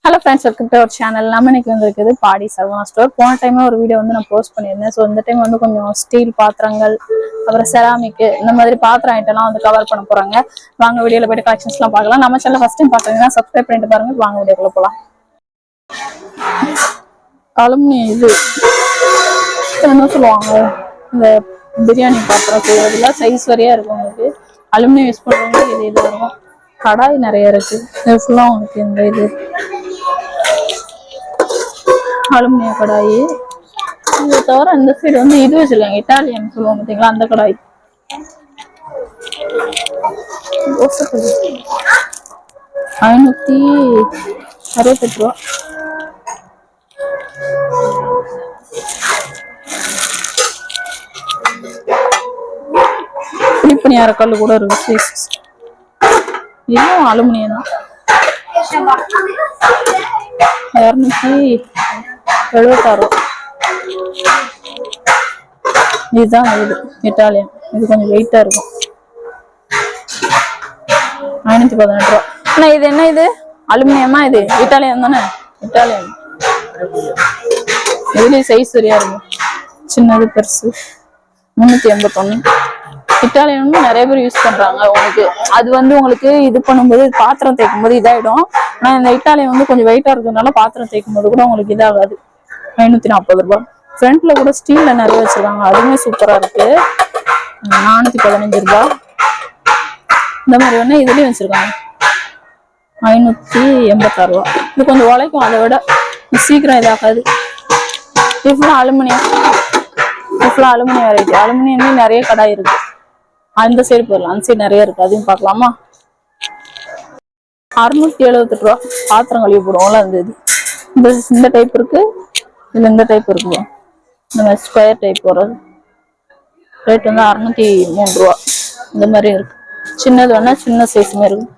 Hello friends, welcome to our channel. நம்ம இன்னைக்கு வந்திருக்குது பாடி சரவணா ஸ்டோர். போன டைமே ஒரு வீடியோ வந்து நான் போஸ்ட் பண்ணியிருந்தேன். ஸோ இந்த டைம் வந்து கொஞ்சம் ஸ்டீல் பாத்திரங்கள், அப்புறம் செராமிக் இந்த மாதிரி பாத்திரம் ஐட்டம்லாம் வந்து கவர் பண்ண போறாங்க. வாங்க வீடியோல போய்ட்டு கலெக்ஷன்ஸ்லாம் பார்க்கலாம். நம்ம சேனல் ஃபர்ஸ்ட் டைம் பார்க்குறீங்கன்னா சப்ஸ்கிரைப் பண்ணிட்டு பாருங்க. வாங்க வீடியோக்குள்ள போகலாம். அலுமினியம் இது என்ன சொல்லுவாங்க, இந்த பிரியாணி பாத்திரம் செய்யறதுல சைஸ் வரையா இருக்கும். உங்களுக்கு அலுமினியம் யூஸ் பண்ணுறவங்க இது வரும். கடாய் நிறைய இருக்கு. இது ஃபுல்லாக உங்களுக்கு இந்த இது அலுமினிய கடாயி. இதை தவிர இந்த சைடு வந்து இது வச்சிருக்காங்க, இட்டாலியன் சொல்லுவாங்க பார்த்தீங்களா, அந்த கடாய். 568 ரூபா. குழிப்பணியார கல் கூட இருக்கு. இதுவும் அலுமினியம் தான். 276. இதுதான் இது இட்டாலியன். இது கொஞ்சம் வெயிட்டா இருக்கும். 518 ரூபா. ஆனா இது என்ன, இது அலுமினியமா? இது இட்டாலியன் தானே? இட்டாலியன். இதுலயும் சைஸ் சரியா இருக்கும், சின்னது பெருசு. 381. இட்டாலியன் நிறைய பேர் யூஸ் பண்றாங்க. உங்களுக்கு அது வந்து உங்களுக்கு இது பண்ணும்போது பாத்திரம் தேய்க்கும் போது இதாயிடும். ஆனா இந்த இட்டாலியன் வந்து கொஞ்சம் வெயிட்டா இருக்கிறதுனால பாத்திரம் தேய்க்கும் போது கூட உங்களுக்கு இதாகாது. 540 ரூபாய். ஃப்ரண்ட்ல கூட ஸ்டீல்ல நிறைய வச்சிருக்காங்க, அதுவுமே சூப்பரா இருக்கு. 415 ரூபாய். இந்த மாதிரி வேணா இதுலயும் வச்சிருக்காங்க. 586 ரூபாய். இது கொஞ்சம் உழைக்கும், அதை விட சீக்கிரம் இதாகாது. இது ஃபுல்லா அலுமினியம். இது ஃபுல்லா அலுமினியம் வெரைட்டி. அலுமினியம் நிறைய கடாய் இருக்கு. அந்த சைடு போயிடலாம், அந்த சைடு நிறைய இருக்கு, அதையும் பார்க்கலாமா? 678 ரூபா. பாத்திரம் கழுவி போடுவோம்ல அந்த இது. இந்த டைப் இருக்கு, இதுல இந்த டைப் இருக்கு. இந்த மாதிரி ஸ்கொயர் டைப் வர்றது ரேட் வந்து 603 ரூபா. இந்த மாதிரி இருக்கு. சின்னது வேணா சின்ன சைஸ் மாதிரி இருக்கு.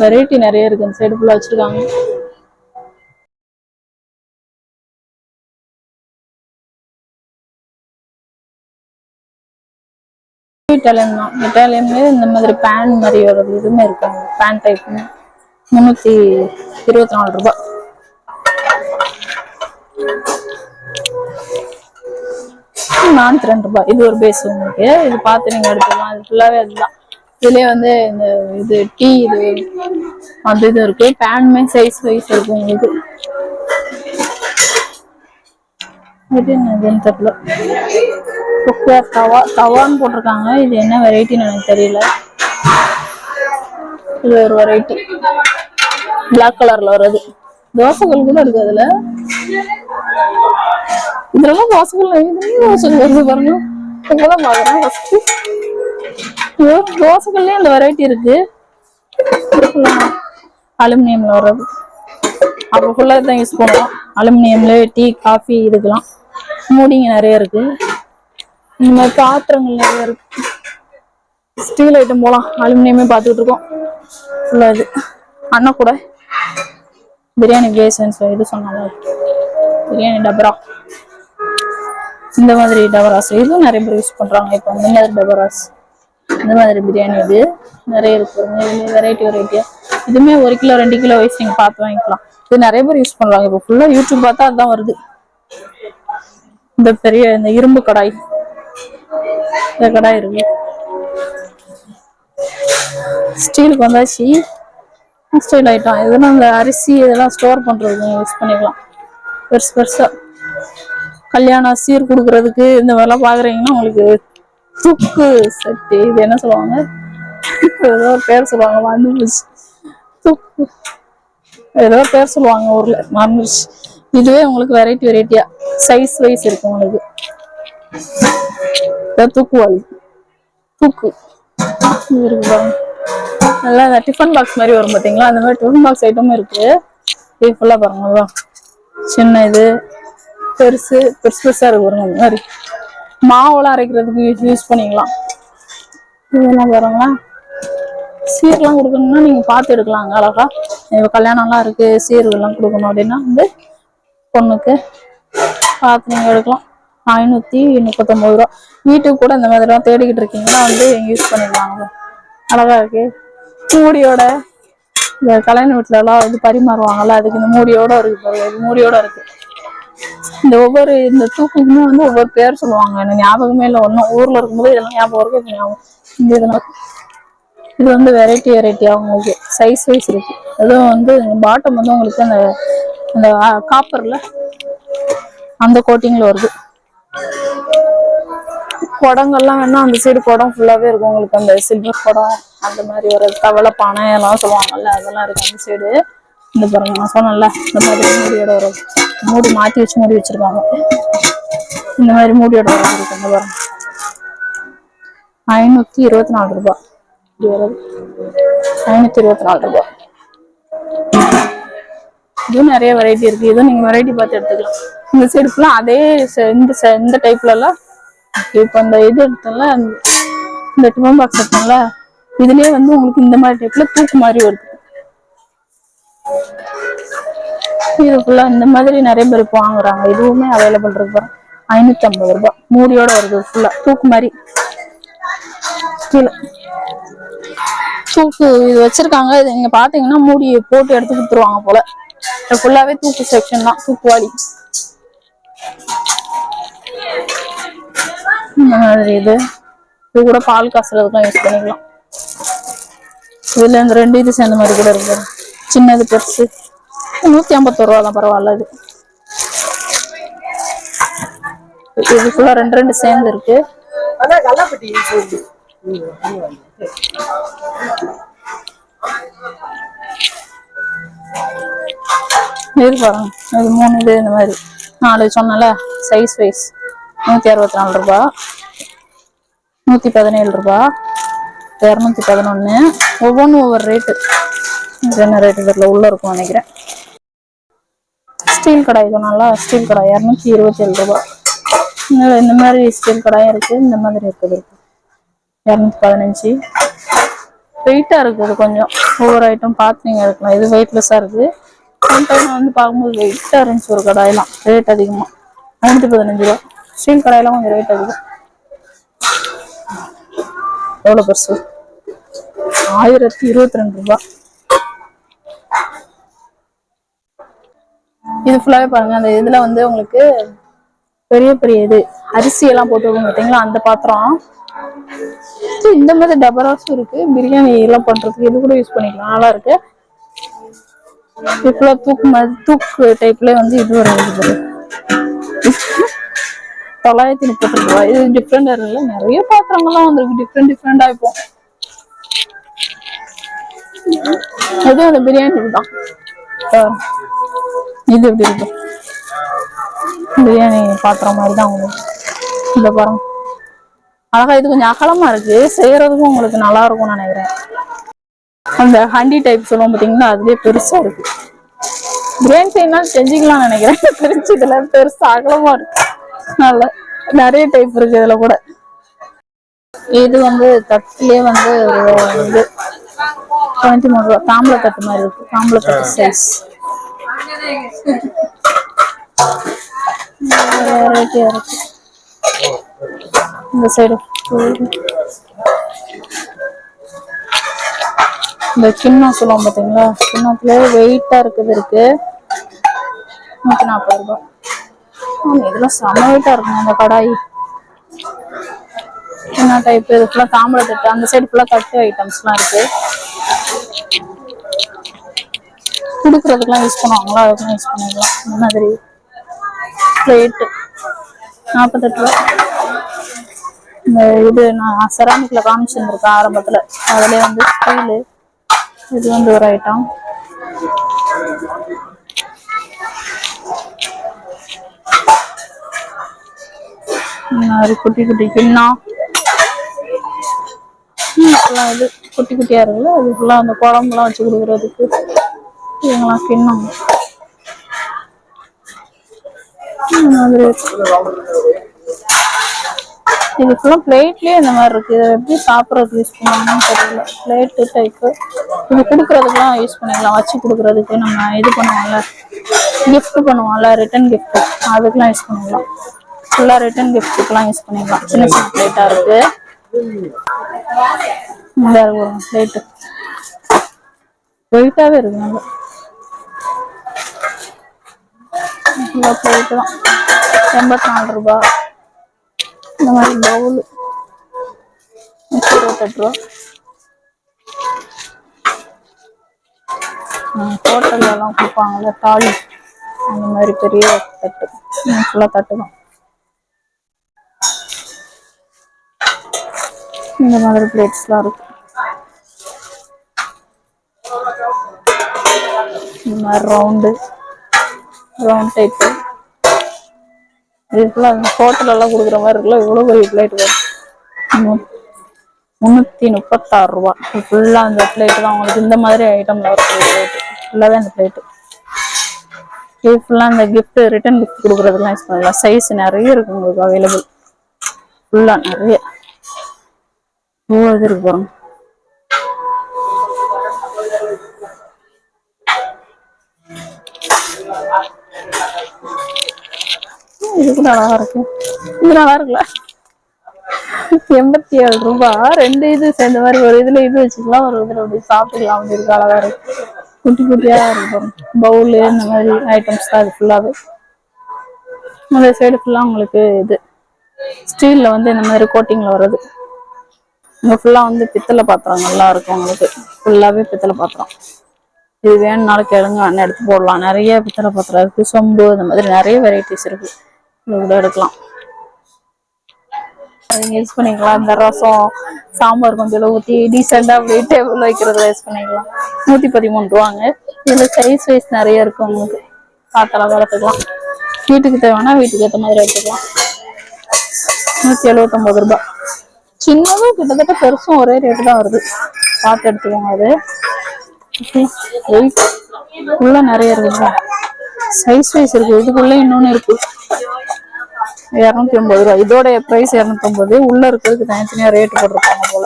வெரைட்டி நிறைய இருக்கு. இந்த சைடு ஃபுல்லா வச்சிருக்காங்க. இட்டாலியன் தான். இட்டாலியன்ல இந்த மாதிரி பேன் மாதிரி வருது, இதுவுமே இருக்காங்க. பேன் டைப் 324 ரூபாய். ரூபாய். இது ஒரு பேஸ் உங்களுக்கு. இது பார்த்து நீங்க எடுத்துக்கலாம். இது ஃபுல்லாவே அதுதான். இதுலயே வந்து இந்த இது டீ இது அந்த இது இருக்கு. பேனுமே சைஸ் வைஸ் இருக்கு உங்களுக்கு. இது என்னதுன்னு தெரியல. தவான்னு போட்டிருக்காங்க. இது என்ன வெரைட்டின்னு எனக்கு தெரியல. இது ஒரு வெரைட்டி பிளாக் கலர்ல வருது. தோசைகள் கூட இருக்கு அதுல. இதெல்லாம் தோசைகள் வருது பாருங்க. இப்பதான் பாக்குறேன் ஃபர்ஸ்ட். தோசைகள்லயே அந்த வெரைட்டி இருக்கு. அலுமினியம்ல வர்றது. அப்ப ஃபுல்லா தான் யூஸ் பண்ணுவோம். அலுமினியம்ல டீ காஃபி இதுக்கெல்லாம் மூடிங்க நிறைய இருக்கு. இந்த மாதிரி பாத்திரங்கள் நிறைய இருக்கு. ஸ்டீல் ஐட்டம் போலாம். அலுமினியமே பார்த்துக்கிட்டு இருக்கோம் ஃபுல்லா. இது அண்ணா கூட பிரியாணி பேசன்ஸ் இது சொன்னாங்க. பிரியாணி டபரா, இந்த மாதிரி டபராஸ் இதுவும் நிறைய பேர் யூஸ் பண்றாங்க. இப்போ இந்த மாதிரி டபராஸ், இந்த மாதிரி பிரியாணி இது நிறைய இருக்கு. வெரைட்டியா இதுவுமே 1 கிலோ 2 கிலோ வயசு நீங்க பார்த்து வாங்கிக்கலாம். இது நிறைய பேர் யூஸ் பண்றாங்க. இப்போ ஃபுல்லா யூடியூப் பார்த்தா அதுதான் வருது. இந்த பெரிய இந்த இரும்பு கடாய், இந்த கடாய் இருக்கு. ஸ்டீலுக்கு வந்தாச்சு. ஸ்டீல் ஐட்டம் இதெல்லாம் இந்த அரிசி இதெல்லாம் ஸ்டோர் பண்றதுக்கு யூஸ் பண்ணிக்கலாம். பெருசா கல்யாணம் சீர் கொடுக்கறதுக்கு இந்த மாதிரிலாம் பாக்குறீங்கன்னா உங்களுக்கு துக்கு சட்டி. இது என்ன சொல்லுவாங்க, ஏதோ ஒரு பேர் சொல்லுவாங்க, மறந்துச்சு. துக்கு ஏதோ பேர் சொல்லுவாங்க ஊர்ல, மறந்துச்சு. இதுவே உங்களுக்கு வெரைட்டியா சைஸ் வைஸ் இருக்கு உங்களுக்கு. தூக்குவாளி தூக்கு இருக்கு பாருங்க. நல்லா இந்த டிஃபன் பாக்ஸ் மாதிரி வரும் பாத்தீங்களா, அந்த மாதிரி டிஃபன் பாக்ஸ் ஐட்டமும் இருக்கு. இது ஃபுல்லா பாருங்க. சின்ன இது பெருசா இருக்கு பாருங்க. அந்த மாதிரி மாவெல்லாம் அரைக்கிறதுக்கு யூஸ் பண்ணிக்கலாம். இதெல்லாம் பாருங்களா, சீர்லாம் கொடுக்கணும்னா நீங்க பார்த்து எடுக்கலாங்க அழகா. இப்போ கல்யாணம்லாம் இருக்கு, சீர்கள்லாம் கொடுக்கணும் அப்படின்னா வந்து பொண்ணுக்கு பார்த்து நீங்க எடுக்கலாம். 539 ரூபா. வீட்டுக்கு கூட இந்த மாதிரிலாம் தேடிக்கிட்டு இருக்கீங்கன்னா வந்து யூஸ் பண்ணிக்கலாம். அழகா இருக்கு. மூடியோட இந்த கல்யாண வீட்டுல எல்லாம் வந்து பரிமாறுவாங்கல்ல, அதுக்கு இந்த மூடியோட இருக்கு பாருங்க, மூடியோட இருக்கு. இந்த ஒவ்வொரு இந்த தூக்குக்குமே வந்து ஒவ்வொரு பேர் சொல்லுவாங்க, எனக்கு ஞாபகமே இல்லை. ஒன்றும் ஊர்ல இருக்கும்போது இதெல்லாம் ஞாபகம் இருக்கு. ஞாபகம் இந்த இதெல்லாம் இது வந்து வெரைட்டியா உங்களுக்கு சைஸ் வைஸ் இருக்கு. அதுவும் வந்து பாட்டம் வந்து உங்களுக்கு அந்த அந்த காப்பர்ல அந்த கோட்டிங்ல வருது. குடங்கள்லாம் வேணா அந்த சைடு குடம் ஃபுல்லாவே இருக்கும் உங்களுக்கு. அந்த சில்வர் குடம் அந்த மாதிரி ஒரு தவளை பானை எல்லாம் சொல்லுவாங்கல்ல, அதெல்லாம் இருக்கு அந்த சைடு. இந்த பாருங்க, நான் சொன்னேன்ல இந்த மாதிரி மூடியோட ஒரு மூடி மாத்தி வச்சு மூடி வச்சிருக்காங்க. இந்த மாதிரி மூடியோட ஒரு இருக்கு. இந்த பாருங்க 524 ரூபாய். இது வருது 524 ரூபாய். இதுவும் நிறைய வெரைட்டி இருக்கு. இதுவும் நீங்க வெரைட்டி பார்த்து எடுத்துக்கலாம். இந்த சைடு ஃபுல்லா அதே இந்த டைப்ல எல்லாம் இப்ப இந்த இது எடுத்தோம்ல, இந்த டிஃபன் பாக்ஸ் எடுத்தோம்ல, இதுலயே வந்து உங்களுக்கு இந்த மாதிரி டைப்ல தூக்கு மாதிரி வருது. இது ஃபுல்லா இந்த மாதிரி நிறைய பேர் இப்போ வாங்குறாங்க. இதுவுமே அவைலபிள் இருக்கு. 550 ரூபாய் மூடியோட வருது. ஃபுல்லா தூக்கு மாதிரி கீழே தூக்கு இது வச்சிருக்காங்க. இது நீங்க பாத்தீங்கன்னா மூடி போட்டு எடுத்து கொடுத்துருவாங்க போல. ஃபுல்லாவே தூக்கு செக்ஷன் தான், தூக்குவாளி இந்த மாதிரி. இது கூட பால் காசுறதுக்கும் யூஸ் பண்ணிக்கலாம். இதுல இந்த 2 இது சேர்ந்த மாதிரி கூட இருக்கு. சின்னது பெருசு 151 ரூபா தான், பரவாயில்ல. இது ஃபுல்லா 2 சேர்ந்து இருக்கு. இது பாருங்க, இது 3 இது இந்த மாதிரி 4 சொன்னால சைஸ் வைஸ் 164 ரூபாய், 117 ரூபாய், 211. ஒவ்வொன்றும் ஒவ்வொரு ரேட்டு. என்ன ரேட்டு இதில் உள்ள இருக்கும் நினைக்கிறேன். ஸ்டீல் கடாய் சொன்னால ஸ்டீல் கடாய் 227 ரூபாய். இந்த மாதிரி ஸ்டீல் கடாயும் இருக்கு. இந்த மாதிரி இருக்குது 215. வெயிட்டா இருக்குது கொஞ்சம். ஒவ்வொரு ஐட்டம் பார்த்து நீங்க எடுக்கலாம். இது வெயிட்லெஸ்ஸா இருக்கு. வந்து பார்க்கும்போது வெயிட்டா இருந்துச்சு ஒரு கடாயெல்லாம். ரேட் அதிகமா 515 ரூபாய். ஸ்டீல் கடாயெல்லாம் கொஞ்சம் ரேட் அதிகம். எவ்வளவு பெருசு 1022 ரூபாய். இது ஃபுல்லாவே பாருங்க. அந்த இதுல வந்து உங்களுக்கு பெரிய பெரிய இது அரிசி எல்லாம் போட்டு வைக்கும் பார்த்தீங்களா, அந்த பாத்திரம். இந்த மாதிரி டபராஸும் இருக்கு. பிரியாணி எல்லாம் பண்றதுக்கு இது கூட யூஸ் பண்ணிக்கலாம். நல்லா இருக்கு. இப்ப தூக்கு மாதிரி தூக்கு டைப்ல வந்து இது ஒரு 930 ரூபாய். இது டிஃப்ரெண்டா இருக்குல்ல. நிறைய பாத்திரங்கள்லாம் வந்துருக்கு டிஃப்ரெண்டா. இப்போ அதுவும் அந்த பிரியாணி தான். இது எப்படி இருக்கு, பிரியாணி பாத்திரம் மாதிரி தான் உங்களுக்கு. இந்த பாருங்க அழகா. இது கொஞ்சம் அகலமா இருக்கு. செய்யறதுக்கும் உங்களுக்கு நல்லா இருக்கும்னு நினைக்கிறேன். அந்த ஹண்டி டைப் சொல்லுவோம் பாத்தீங்கன்னா, அதுலயே பெருசா இருக்கு. பிரியாணி செய்யணும் செஞ்சுக்கலாம்னு நினைக்கிறேன். பெருசு இதுல பெருசா அகலமா இருக்கு. நல்ல நிறைய டைப் இருக்கு இதுல கூட. இது வந்து தட்டிலே வந்து இது 23 ரூபாய். தாம்பளை தட்டு மாதிரி இருக்கு. தாம்பளை தட்டு சைஸ் வெரைட்டியா இருக்கு. இந்த சைடு இந்த கிண்ணம் சொல்லுவோம் பாத்தீங்களா, கிண்ணத்துல வெயிட்டா இருக்குது இருக்கு. 140 ரூபாய். இதெல்லாம் செம வெயிட்டா இருக்கும். அந்த கடாய் என்ன டைப். இது ஃபுல்லா தாம்பளை தட்டு. அந்த சைடு ஃபுல்லா தட்டு ஐட்டம்ஸ்லாம் இருக்கு. குடுக்கறதுக்கெல்லாம் யூஸ் பண்ணுவாங்களா, அதுக்கெல்லாம் யூஸ் பண்ணிக்கலாம். இந்த மாதிரி பிளேட்டு 48 ரூபாய். இந்த இது நான் செராமிக்ல காமிச்சிருந்திருக்கேன் ஆரம்பத்துல. அதுல வந்து ஸ்டீலு. இது வந்து ஒரு ஐட்டம். குட்டி குட்டி கிண்ணம் இது குட்டி குட்டியா இருக்குல்ல, அது ஃபுல்லா அந்த குழம்புலாம் வச்சு கொடுக்குறதுக்கு இவங்கெல்லாம் கிண்ணம். இது ஃபுல்லா பிளேட்லயே இந்த மாதிரி இருக்கு. இதை எப்படி சாப்பிட்றதுக்கு யூஸ் பண்ணுவாங்கன்னு தெரியல. Plate type. இது கொடுக்குறதுக்குலாம் யூஸ் பண்ணிக்கலாம். வச்சு கொடுக்குறதுக்கு நம்ம இது பண்ணுவோம்ல, கிஃப்ட் பண்ணுவோம்ல, ரிட்டன் கிஃப்ட், அதுக்கெல்லாம் யூஸ் பண்ணிக்கலாம். ஃபுல்லா ரிட்டன் கிஃப்ட்டுக்கெல்லாம் யூஸ் பண்ணிக்கலாம். சின்ன சின்ன பிளேட்டா இருக்கு. இந்த பிளேட்டு வெயிட்டாவே இருக்கு நல்லா. பிளேட்டு தான் 84 ரூபாய். இந்த மாதிரி பவுல் 28 ரூபா. ஹோட்டல்ல எல்லாம் கொடுப்பாங்கல்ல தாலி, அந்த மாதிரி பெரிய தட்டு, ஃபுல்லா தட்டு தான். இந்த மாதிரி பிளேட்ஸ்லாம் இருக்கு. இந்த மாதிரி ரவுண்ட் டைப் இதுக்குள்ள ஹோட்டல் எல்லாம் கொடுக்குற மாதிரி இருக்குல்ல. இவ்வளவு பெரிய பிளேட் வரும். 336 ரூபா. ஃபுல்லா அந்த பிளேட் தான் உங்களுக்கு இந்த மாதிரி ஐட்டம்ல வரும். பிளேட் ஃபுல்லாவே அந்த பிளேட். இது ஃபுல்லா அந்த கிஃப்ட் ரிட்டர்ன் கிஃப்ட் கொடுக்குறதுலாம் யூஸ் பண்ணலாம். சைஸ் நிறைய இருக்கு உங்களுக்கு அவைலபிள். ஃபுல்லா நிறைய இது இருக்கு பாருங்க. இது கூட அழகா இருக்கு. இது நல்லா இருக்குல்ல. 87 ரூபாய். 2 இது சேர்ந்த மாதிரி ஒரு இதுல இது வச்சுக்கலாம், ஒரு இதுல அப்படி சாப்பிட்டுக்கலாம். அப்படி இருக்கு, அழகா இருக்கு. குட்டி குட்டியா இருக்கு. பவுலு இந்த மாதிரி ஐட்டம்ஸ் தான் இது ஃபுல்லாவே. இந்த சைடு ஃபுல்லா உங்களுக்கு இது ஸ்டீல்ல வந்து இந்த மாதிரி கோட்டிங்ல வருது. இங்க ஃபுல்லா வந்து பித்தளை பாத்திரம் நல்லா இருக்கும் உங்களுக்கு. ஃபுல்லாவே பித்தளை பாத்திரம். இது வேணும்னாலும் கேளுங்க, அண்ணன் எடுத்து போடலாம். நிறைய பித்தளை பாத்திரம் இருக்கு. சொம்பு இந்த மாதிரி நிறைய வெரைட்டிஸ் இருக்கு. கூட எடுக்கலாம், யூஸ் பண்ணிக்கலாம். இந்த ரசம் சாம்பார் கொஞ்சம் ஊற்றி டீசெண்டா அப்படியே டேபிள் வைக்கிறதுல யூஸ் பண்ணிக்கலாம். 113 ரூபாங்க. இதுல சைஸ் வைஸ் நிறைய இருக்கு உங்களுக்கு. பாத்திரம் வளர்த்துக்கலாம். வீட்டுக்கு தேவைன்னா வீட்டுக்கு ஏற்ற மாதிரி எடுத்துக்கலாம். 179 ரூபாய். சின்னதும் கிட்டத்தட்ட பெருசும் ஒரே ரேட்டு தான் வருது. பார்த்து எடுத்துக்கோங்க. அது உள்ள நிறைய இருக்கு. சைஸ் வைஸ் இருக்கு. இதுக்குள்ள இன்னொன்னு இருக்கு. 250 ரூபாய். இதோட பிரைஸ் 250. உள்ள இருக்கிறதுக்கு தனித்தனியா ரேட் போட்டிருப்பாங்க போல.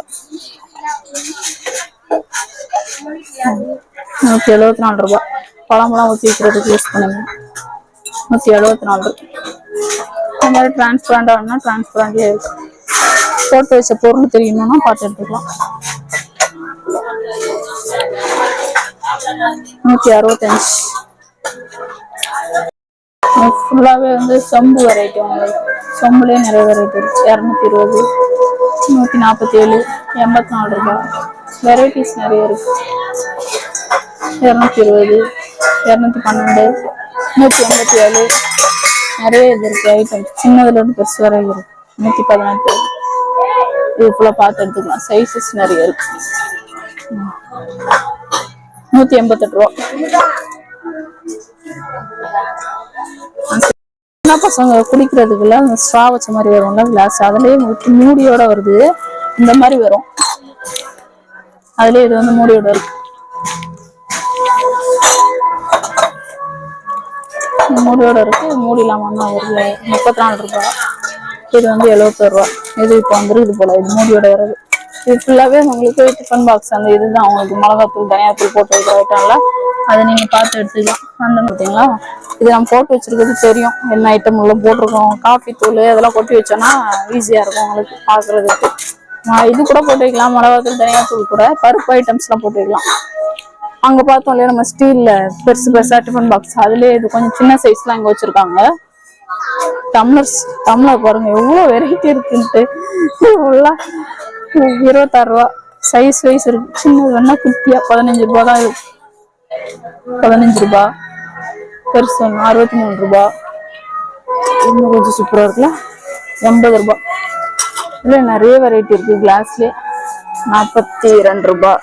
174 ரூபாய். பழமெல்லாம் ஊற்றி வைக்கிறதுக்கு யூஸ் பண்ணுங்க. 174. இந்த மாதிரி டிரான்ஸ்பரண்டா வேணும்னா டிரான்ஸ்பரண்ட்லயே இருக்கு. போட்டு வச்ச பொருள் தெரியணும்னா பார்த்து எடுத்துக்கலாம். 165. ஃபுல்லாவே வந்து சொம்பு வெரைட்டி. உங்களுக்கு சொம்புலேயே நிறைய வெரைட்டி இருக்கு. 220, 147, 84 ரூபாய். வெரைட்டிஸ் நிறைய இருக்கு. 220, 212, 187 நிறைய இது இருக்கு ஐட்டம். சின்னதுல இருந்து பெருசு வரை இருக்கு. 118. இது ஃபுல்லா பார்த்து எடுத்துக்கலாம். சைஸஸ் நிறைய இருக்கு. 188 ரூபா. சின்ன பசங்க குடிக்கிறதுக்குள்ள அந்த ஸ்ட்ரா வச்ச மாதிரி வரும்ல கிளாஸ், அதுலயே மூடியோட வருது. இந்த மாதிரி வரும். அதுலயே இது வந்து மூடியோட இருக்கு. மூடியோட இருக்கு. மூடி இல்லாம 34 ரூபாய். இது வந்து 71 ரூபாய். இது இப்போ வந்துருக்குது போல. இது மூடியோட வருது. இது ஃபுல்லாவே உங்களுக்கு டிஃபன் பாக்ஸ் அந்த இதுதான். உங்களுக்கு மிளகாத்தூள் தனியாத்தூள் போட்டு வைக்கிற ஐட்டம்ல அதை நீங்க பார்த்து எடுத்துக்கலாம். அந்த பார்த்தீங்களா, இது நம்ம போட்டு வச்சிருக்கிறது தெரியும் என்ன ஐட்டம் உள்ள போட்டிருக்கோம். காஃபி தூள் அதெல்லாம் கொட்டி வச்சோன்னா ஈஸியா இருக்கும் உங்களுக்கு பாக்குறதுக்கு. இது கூட போட்டு வைக்கலாம். மிளகாத்தூள் தனியாத்தூள் கூட பருப்பு ஐட்டம்ஸ் எல்லாம் போட்டு வைக்கலாம். அங்க பார்த்தோம் இல்லையா நம்ம ஸ்டீல்ல பெருசு பெருசா டிஃபன் பாக்ஸ், அதுலயே இது கொஞ்சம் சின்ன சைஸ்லாம் இங்க வச்சிருக்காங்க. டம்ளர் பாருங்க எவ்வளவு வெரைட்டி இருக்குன்ட்டு. 26 ரூபாய். சைஸ் வைஸ் இருக்கு. சின்னது வேணா குட்டியா 15 ரூபாய் தான் இருக்கு. 15 ரூபாய். பெருசு 63 ரூபாய். இன்னும் கொஞ்சம் சூப்பரா இருக்குல்ல. 80 ரூபாய். இல்ல நிறைய வெரைட்டி இருக்கு. கிளாஸ்லயே 42 ரூபாய்,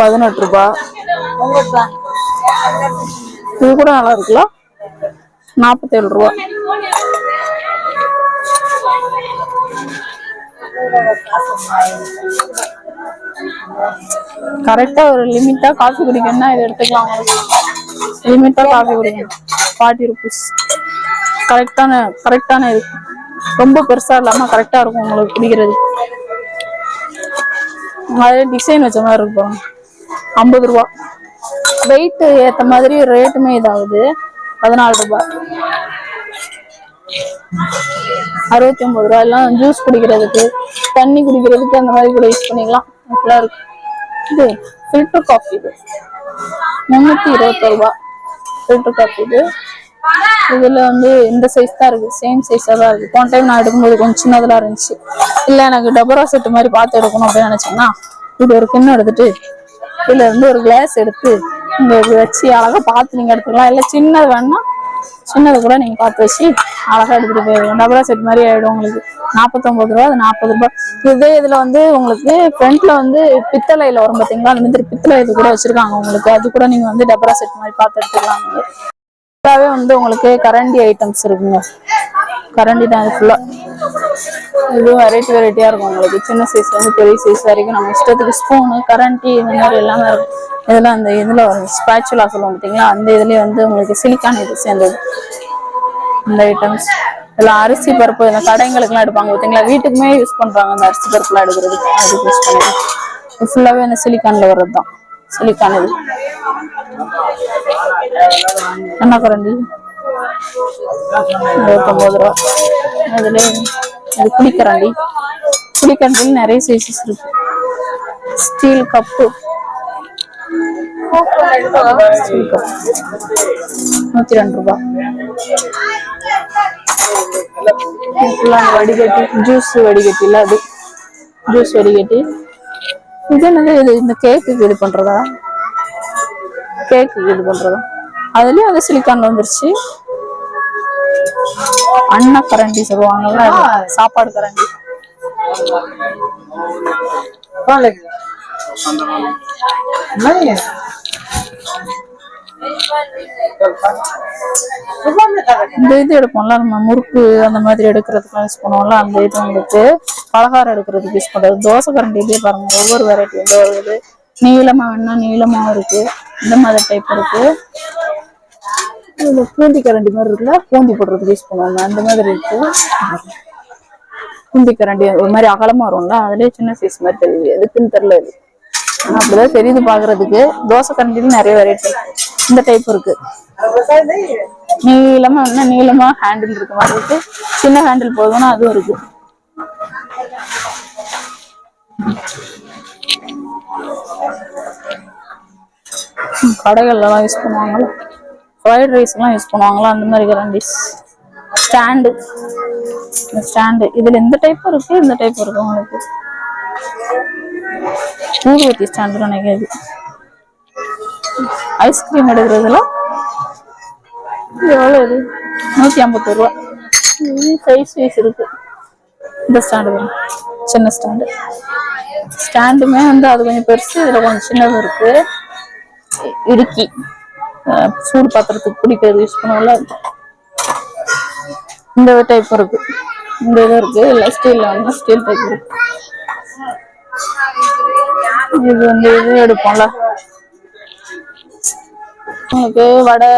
18 ரூபாய். இது கூட நல்லா இருக்குல்ல. 47 ரூபாய். கரெக்டா ஒரு லிமிட்டா காஃபி குடிக்கணும்னா இதை எடுத்துக்கலாம். லிமிட்டா காஃபி குடிக்கணும். 40 rupees. கரெக்டான இது. ரொம்ப பெருசா இல்லாம கரெக்டா இருக்கும் உங்களுக்கு குடிக்கிறது. அதே டிசைன் வச்ச மாதிரி இருக்கும். 50 ரூபாய். வெயிட் ஏத்த மாதிரி ரேட்டுமே இதாகுது. 14 ரூபாய். 69 ரூபாய். எல்லாம் ஜூஸ் குடிக்கிறதுக்கு, தண்ணி குடிக்கிறதுக்கு அந்த மாதிரி கூட யூஸ் பண்ணிக்கலாம். இருக்கு. இது ஃபில்டர் காஃபி. இது 321 ரூபா ஃபில்டர் காஃபி இது. இதுல வந்து இந்த சைஸ் தான் இருக்கு, சேம் சைஸா தான் இருக்கு. போன டைம் நான் எடுக்கும்போது கொஞ்சம் சின்னதெல்லாம் இருந்துச்சு. இல்ல எனக்கு டபரா செட் மாதிரி பார்த்து எடுக்கணும் அப்படின்னு நினைச்சேன்னா இது ஒரு கிண்ணம் எடுத்துட்டு இதுல இருந்து ஒரு கிளாஸ் எடுத்து இங்க வச்சு அழகா பார்த்து நீங்க எடுத்துக்கலாம். இல்ல சின்னது வேணும்னா சின்னது கூட நீங்க பார்த்து வச்சு அழகா எடுத்துட்டு போயிடுவோம். டபரா செட் மாதிரி ஆயிடும் உங்களுக்கு. 49 ரூபா, அது 40 ரூபாய். இதே இதுல வந்து உங்களுக்கு ஃப்ரண்ட்ல வந்து பித்தளையில வரும் பாத்தீங்களா, அந்த மாதிரி பித்தளை இது கூட வச்சிருக்காங்க உங்களுக்கு. அது கூட நீங்க வந்து டபரா செட் மாதிரி பார்த்து எடுத்துக்கலாம். ஃபுல்லாவே வந்து உங்களுக்கு கரண்டி ஐட்டம்ஸ் இருக்குங்க. கரண்டி தான் இது ஃபுல்லா. இதுவும் வெரைட்டியா இருக்கும் உங்களுக்கு. சின்ன சைஸ்ல இருந்து பெரிய சைஸ் வரைக்கும் நம்ம இஷ்டத்துக்கு ஸ்பூனு, கரண்டி இந்த மாதிரி எல்லாமே இருக்கும். இதெல்லாம் அந்த இதுல வரும், ஸ்பேச்சுலா சொல்லுவோம் பார்த்தீங்களா, அந்த இதுலயே வந்து உங்களுக்கு சிலிக்கான் இது சேர்ந்தது இந்த ஐட்டம்ஸ். இதெல்லாம் அரிசி பருப்பு இந்த கடைங்களுக்கு எல்லாம் எடுப்பாங்க பார்த்தீங்களா, வீட்டுக்குமே யூஸ் பண்றாங்க அந்த அரிசி பருப்பு எல்லாம் எடுக்கிறதுக்கு. அதுக்கு யூஸ் பண்ணுறது இது ஃபுல்லாவே அந்த சிலிக்கான்ல வர்றது தான். சிலிக்கான் இது என்ன கரண்டி 29 ரூபா. அதுல இது குடிக்கரண்டி. குடிக்கரண்டியில் நிறைய சைஸஸ் இருக்கு. ஸ்டீல் கப்பு 102 ரூபா. வடிகட்டி ஜூஸ் வடிகட்டி இல்ல, அது ஜூஸ் வடிகட்டி. இது என்னது, இது இந்த கேக்குக்கு இது பண்றதா, கேக்கு இது பண்றதா. அதுலயும் அது சிலிக்கான்ல வந்துருச்சு. அண்ணா கரண்டி சொல்லுவாங்கல்ல, சாப்பாடு கரண்டி. இந்த இது எடுப்போம்ல நம்ம முறுக்கு அந்த மாதிரி எடுக்கிறதுக்கு யூஸ் பண்ணுவோம்ல, அந்த இது உங்களுக்கு பலகாரம் எடுக்கிறதுக்கு யூஸ் பண்றது. தோசை கரண்டி இதே பாருங்க, ஒவ்வொரு வெரைட்டி வந்து வருது. நீளமா வேணா நீளமாவும் இருக்கு, இந்த மாதிரி டைப் இருக்கு. பூந்தி கரண்டி மாதிரி இருக்குல்ல, பூந்தி போடுறதுக்கு யூஸ் பண்ணுவாங்க, அந்த மாதிரி இருக்கு. பூந்தி கரண்டி ஒரு மாதிரி அகலமா வரும்ல, அதுலயே சின்ன சைஸ் மாதிரி தெரியுது, எதுக்குன்னு தெரியல. இது அப்படிதான் தெரியுது பாக்குறதுக்கு. தோசை கரண்டிலும் நிறைய வெரைட்டி இந்த டைப் இருக்கு. நீளமா என்ன நீளமா ஹேண்டில் இருக்க மாதிரி இருக்கு, சின்ன ஹேண்டில் போதும்னா அதுவும் இருக்கு. கடைகள்ல எல்லாம் யூஸ் பண்ணுவாங்கல்ல, ஃப்ரைட் ரைஸ் எல்லாம் யூஸ் பண்ணுவாங்களா, அந்த மாதிரி கரண்டிஸ். ஸ்டாண்டு, ஸ்டாண்டு இதுல இந்த டைப் இருக்கு, இந்த டைப் இருக்கு உங்களுக்கு. ஊதுவத்தி ஸ்டாண்டு நினைக்கிறது. ஐஸ்கிரீம் எடுக்கிறதுல எவ்வளவு இது 151 ரூபா. சைஸ் வைஸ் இருக்கு. இந்த ஸ்டாண்டு வரும், சின்ன ஸ்டாண்டு. ஸ்டாண்டுமே வந்து அது கொஞ்சம் பெருசு, இதுல கொஞ்சம் சின்னது இருக்கு. இடுக்கி சூடு பாத்திரத்துக்கு குடிக்கிறது யூஸ் பண்ணுவோம்ல, இந்த டைப் இருக்கு. இந்த இது இருக்கு, இல்ல ஸ்டீல்ல வந்து ஸ்டீல் டைப் இருக்கு. இது வந்து இது எடுப்போம்ல உங்களுக்கு வடை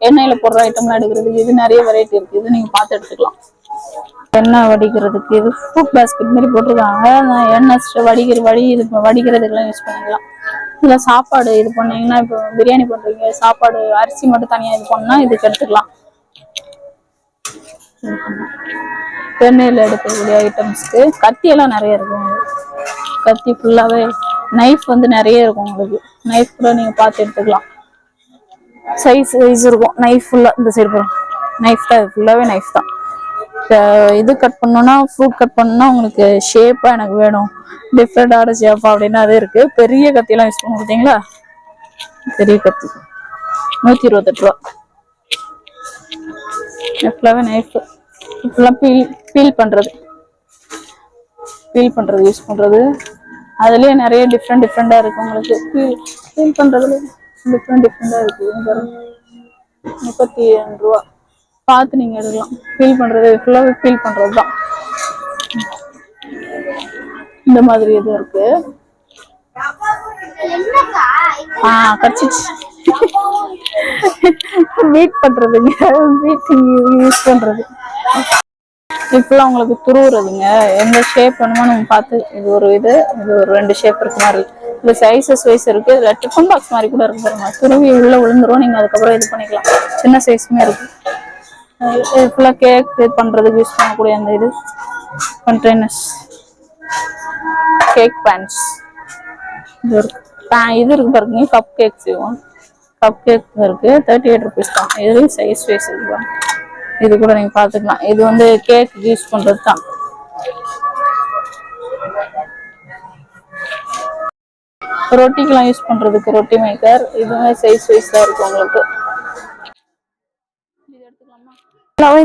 எண்ணெயில போடுற ஐட்டம்லாம் எடுக்கிறதுக்கு. இது நிறைய வெரைட்டி இருக்கு, இது நீங்க பார்த்து எடுத்துக்கலாம். எண்ணெய் வடிக்கிறதுக்கு இது ஃப்ரூட் பாஸ்கெட் மாதிரி போட்டிருக்காங்க. எண்ணெய் இது வடிக்கிறதுக்கெல்லாம் யூஸ் பண்ணிக்கலாம். இல்ல சாப்பாடு இது பண்ணீங்கன்னா, இப்போ பிரியாணி பண்றீங்க, சாப்பாடு அரிசி மட்டும் தனியா இது பண்ணா இதுக்கு எடுத்துக்கலாம். எண்ணெயில எடுக்கக்கூடிய ஐட்டம்ஸ்க்கு கத்தி எல்லாம் நிறைய இருக்கும். கத்தி ஃபுல்லாவே நைஃப் வந்து நிறைய இருக்கும் உங்களுக்கு. நைஃப் கூட நீங்க பார்த்து எடுத்துக்கலாம். சைஸ் இருக்கும் நைஃப் ஃபுல்லா. இந்த சைடு போறோம், நைஃப் தான், ஃபுல்லாவே நைஃப் தான். இது கட் பண்ணோம்னா, ஃப்ரூட் கட் பண்ணோம்னா உங்களுக்கு ஷேப்பா எனக்கு வேணும், டிஃப்ரெண்டான ஷேப்பா அப்படின்னா அது இருக்கு. பெரிய கத்தி எல்லாம் யூஸ் பண்ண பார்த்தீங்களா, பெரிய கத்தி 128 ரூபா. ஃபுல்லாவே நைஃப். ஃபுல்லா பீல் பண்றது யூஸ் பண்றது. அதுலயே நிறைய டிஃப்ரெண்டா இருக்கு உங்களுக்கு. பீல் பண்றதுல டிஃப்ரெண்டா இருக்கு. 32 ரூபா. பார்த்து நீங்க எடுக்கலாம். பீல் பண்றது ஃபுல்லாவே பீல் பண்றதுதான். இந்த மாதிரி இது இருக்கு. கச்சிச்சு வீட் பண்றதுங்க, வீட்டிங் யூஸ் பண்றது. இப்பெல்லாம் உங்களுக்கு துருவுறதுங்க, எந்த ஷேப் வேணுமோ நம்ம பார்த்து. இது ஒரு 2 ஷேப் இருக்கு மாதிரி. இது சைஸஸ் வைஸ் இருக்கு. இதுல டிஃபன் பாக்ஸ் மாதிரி கூட இருக்கு பாருங்க, துருவி உள்ள விழுந்துரும், நீங்க அதுக்கப்புறம் இது பண்ணிக்கலாம். சின்ன சைஸுமே இருக்கு. இது ஃபுல்லா கேக் பண்றதுக்கு யூஸ் பண்ணக்கூடிய அந்த இது கண்டெய்னர்ஸ், கேக் பேன்ஸ் இது இருக்கு. இது இருக்கு பாருங்க, கப் கேக் செய்வோம். கப் கேக் இருக்கு, 38 rupees தான். இதுலயும் சைஸ் வைஸ் இருக்கு பாருங்க. இது கூட நீங்க பாத்துக்கலாம். இது வந்து கேக் யூஸ் பண்றது தான். ரொட்டிக்கெல்லாம் யூஸ் பண்றதுக்கு ரொட்டி மேக்கர். இதுவுமே சைஸ் வைஸ் தான் இருக்கு உங்களுக்கு.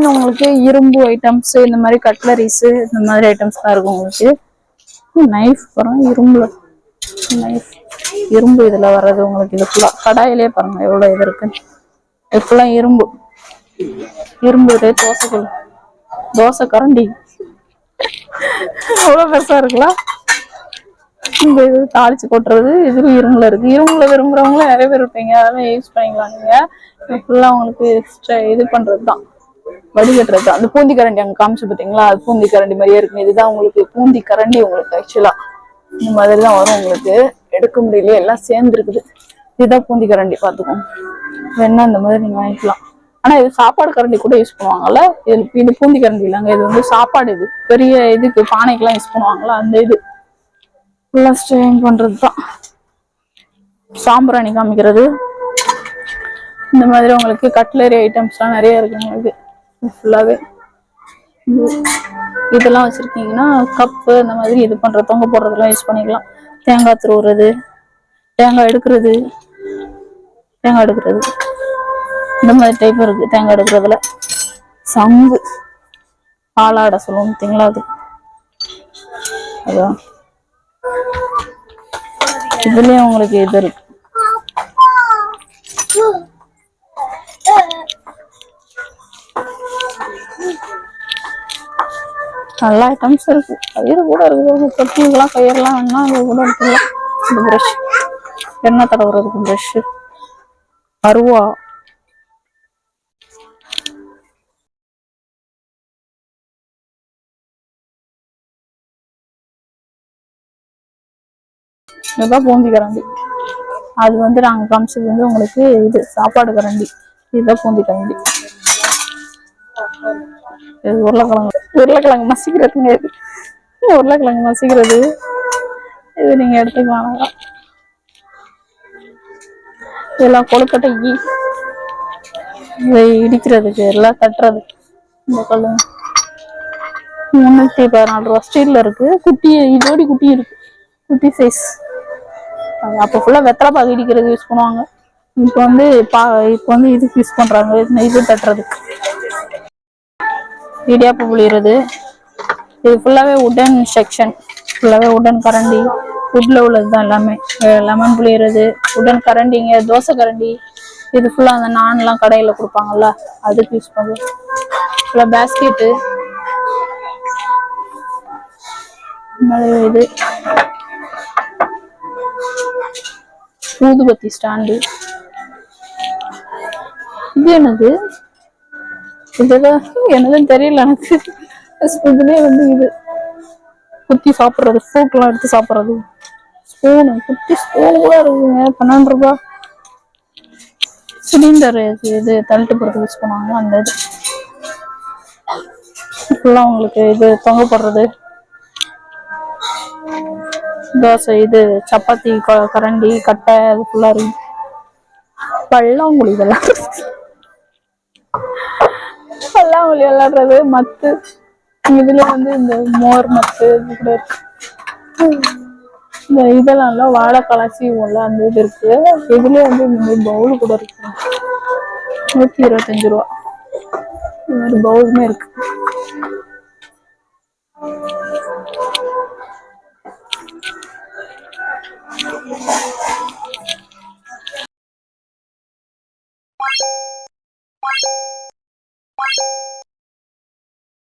உங்களுக்கு இரும்பு ஐட்டம்ஸ், இந்த மாதிரி கட்லரிஸ், இந்த மாதிரி ஐட்டம்ஸ் தான் இருக்கும் உங்களுக்கு. நைஃப் பாருங்க, இரும்புல நைஃப், இரும்பு இதுல வர்றது உங்களுக்கு. இது ஃபுல்லா கடாயிலே பாருங்க எவ்வளவு இது இருக்கு. இது ஃபுல்லா இரும்பு. இரும்பு இது தோசைகள், தோசை கரண்டி எவ்வளவு பெருசா இருக்கலாம். இந்த இது தாளிச்சு கொட்டுறது, இதுல இரும்புல இருக்கு. இரும்புல விரும்புறவங்களும் நிறைய பேர் இருப்பீங்க, அதெல்லாம் யூஸ் பண்ணிக்கலாம் நீங்க. ஃபுல்லா உங்களுக்கு இது பண்றதுதான், வடிகட்டுறது. அந்த பூந்தி கரண்டி அங்க காமிச்சு பார்த்தீங்களா, அது பூந்தி கரண்டி மாதிரியே இருக்கு. இதுதான் உங்களுக்கு பூந்தி கரண்டி. உங்களுக்கு ஆக்சுவலா இந்த மாதிரி தான் வரும். உங்களுக்கு எடுக்க முடியல, எல்லாம் சேர்ந்து இருக்குது. இதுதான் பூந்தி கரண்டி, பாத்துக்கோங்க. வேணா இந்த மாதிரி நீங்க வாங்கிக்கலாம். ஆனா இது சாப்பாடு கரண்டி கூட யூஸ் பண்ணுவாங்கல்ல. இது பூந்தி கரண்டி இல்லைங்க, இது வந்து சாப்பாடு. இது பெரிய இதுக்கு பானைக்கெல்லாம் யூஸ் பண்ணுவாங்களா, அந்த இது ஃபுல்லா ஸ்ட்ரெயின் பண்றதுதான். சாம்பிராணி காமிக்கிறது. இந்த மாதிரி உங்களுக்கு கட்லரி ஐட்டம்ஸ்லாம் நிறைய இருக்கு உங்களுக்கு ஃபுல்லாவே. இதெல்லாம் வச்சிருக்கீங்கன்னா கப்பு இந்த மாதிரி இது பண்ற தொங்க போடுறதுலாம் யூஸ் பண்ணிக்கலாம். தேங்காய் துருவுறது, தேங்காய் எடுக்கிறது, தேங்காய் எடுக்கிறது, இந்த மாதிரி டைப் இருக்கு தேங்காய் எடுக்கிறதுல. சங்கு, பாலாடை சொல்லுவோம் பார்த்தீங்களா, அது. அதான் இதுலயும் உங்களுக்கு இது இருக்கு. நல்ல ஐட்டம்ஸ் இருக்கு. கயிறு கூட இருக்கு, கொட்டிங்கெல்லாம் கயிறுலாம் வேணா அது கூட இருக்குல்ல. இந்த ப்ரஷ், எண்ணெய் தடவுறதுக்கு ப்ரஷ், அருவா, இதுதான் பூந்தி கரண்டி. அது வந்து நாங்க காமிச்சது வந்து உங்களுக்கு இது சாப்பாடு கரண்டி. இதுதான் பூந்தி கரண்டி. இது உருளைக்கிழங்கு, உருளைக்கிழங்கு மசிக்கிறதுங்க. இது உருளைக்கிழங்கு மசிக்கிறது. இது நீங்க எடுத்துக்கலாம். இதெல்லாம் கொழுக்கட்டை, இதை இடிக்கிறதுக்கு, எல்லாம் தட்டுறது. இந்த கல்லு 314 ரூபா. ஸ்டீல்ல இருக்கு. குட்டி, இதோடி குட்டி இருக்கு, குட்டி சைஸ். அப்ப ஃபுல்லா வெத்தலை பாக்கு இடிக்கிறது யூஸ் பண்ணுவாங்க. இப்போ வந்து இதுக்கு யூஸ் பண்றாங்க, இது தட்டுறதுக்கு. இடியாப்பு புளியறது. இது ஃபுல்லாவே உடன் செக்ஷன், ஃபுல்லாவே உடன் கரண்டி. உட்ல உள்ளதுதான் எல்லாமே. லெமன் புளியறது, உடன் கரண்டிங்க, தோசை கரண்டி. இது ஃபுல்லா அந்த நான் எல்லாம் கடையில கொடுப்பாங்கல்ல, அதுக்கு யூஸ் பண்ணுவோம். ஃபுல்லா பேஸ்கெட்டு, இது ஊதுபத்தி ஸ்டாண்டு. இது என்னது, இதுதான் என்னதுன்னு தெரியல எனக்கு. இதுலயே வந்து இது குத்தி சாப்பிடுறது, ஃப்ரூட் எல்லாம் எடுத்து சாப்பிடுறது. ஸ்பூனு, குட்டி ஸ்பூன் கூட இருக்குங்க, 12 ரூபாய். சிலிண்டர் இது தள்ளிட்டு போறதுக்கு யூஸ் பண்ணுவாங்க, அந்த இது ஃபுல்லா உங்களுக்கு. இது தொங்க போடுறது, தோசை, இது சப்பாத்தி கரண்டி, கட்டை, அது ஃபுல்லா இருக்கு. பல்லாங்குழி, இதெல்லாம் பல்லாங்குழி விளையாடுறது. மத்து, இதுல வந்து இந்த மோர் மத்து இது கூட இருக்கு. இந்த இதெல்லாம் வாழைக்காய் சீவும்ல, அந்த இது இருக்கு. இதுல வந்து இந்த பவுல் கூட இருக்கு, 125 ரூபா. இந்த மாதிரி பவுலுமே இருக்கு.